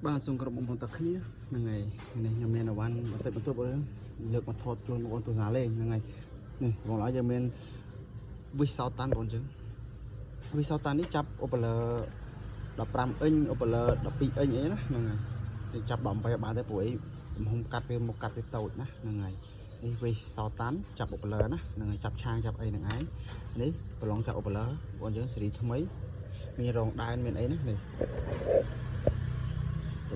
បាទសូមគោរពបងប្អូនទាំងគ្នាហ្នឹងហើយនេះខ្ញុំមានអវ៉ាន់បន្តិចបន្តួចបងលើកមកថតជូនបងប្អូនទស្សនាលេងហ្នឹងហើយនេះបងឡើយយើងមានវិសសោតាន់បងអញ្ចឹងវិសសោតាន់នេះចាប់ឧបលើ15អ៊ិញឧបលើ12អ៊ិញអីណាហ្នឹងហើយចាប់18បានទេព្រោះអីទំហំកាត់វាមុខកាត់វាតូចណាហ្នឹងហើយនេះវិសសោតាន់ចាប់ឧបលើណាហ្នឹងហើយចាប់ឆាងចាប់អីហ្នឹងឯងនេះប្រឡងចាប់ឧបលើបងអញ្ចឹងស៊េរីថ្មីមានរងដែនមានអីណានេះ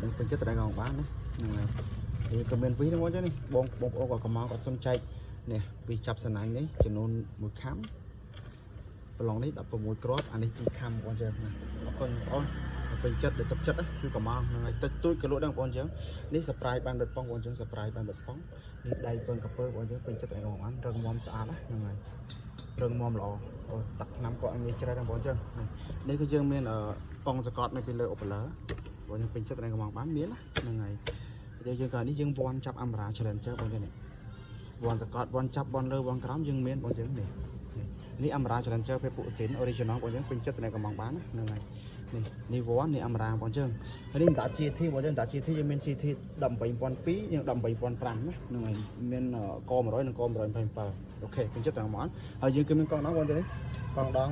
ខ្ញុំពេញចិត្តតែកងបានណាហ្នឹងហើយនេះក៏មានវិសហ្នឹងបងចឹងនេះបងប្អូនក៏កំងគាត់សុំចែកនេះវិសចាប់សណាញ់នេះចំនួន1ខាំប្រឡងនេះ16គ្រាប់អានេះ2ខាំបងចឹងអរគុណបងពេញចិត្តដែលទុកចិត្តគឺកំងហ្នឹងហើយតិចតួចក៏លក់ដែរបងចឹងនេះសប្រាយបានបិទប៉ងបងចឹងសប្រាយបានបិទប៉ងនេះដៃពើកពើបងចឹងពេញចិត្តតែកងបានរឹងមាំស្អាតហ្នឹងហើយរឹងមាំល្អតាក់ឆ្នាំក៏អត់មានជ្រៅដែរបងចឹងនេះគឺយើងមានប៉ងសកត់នៅពីលើឧបលើបងយើងពេញចិត្តតែកំងបានមានណាហ្នឹងហើយយើងកាលនេះយើងវាន់ចាប់អមរាច្រើនចឹងបងនេះវាន់សកត់វាន់ចាប់វាន់លើវាន់ក្រោមយើងមានបងចឹងនេះអមរាច្រើនចឹងពេលពួកស៊ីន original បងចឹងពេញចិត្តតែកំងបានណាហ្នឹងហើយនេះវាន់នេះអមរាបងចឹងហើយនេះតា GT បងចឹងតា GT យើងមាន GT 18002យើង18005ណាហ្នឹងហើយមានក100និងក127អូខេពេញចិត្តតែកំងហើយយើងគឺមានកងដងបងចឹងនេះកងដង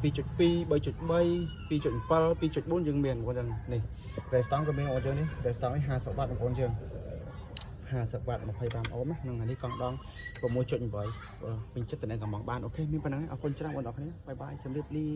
2.2 3.3 2.7 2.4 យើងមានបងចឹងនេះរេស្តង់ក៏មានបងចឹងនេះរេស្តង់នេះ50វ៉ាត់បងប្អូនយើង50វ៉ាត់25អូមណាហ្នឹងហើយនេះកងដង 6.8 ពេញចិត្តតែកំងបានអូខេមានប៉ុណ្ណឹងអរគុណច្រើនបងប្អូនគ្នាបាយបាយជម្រាបលា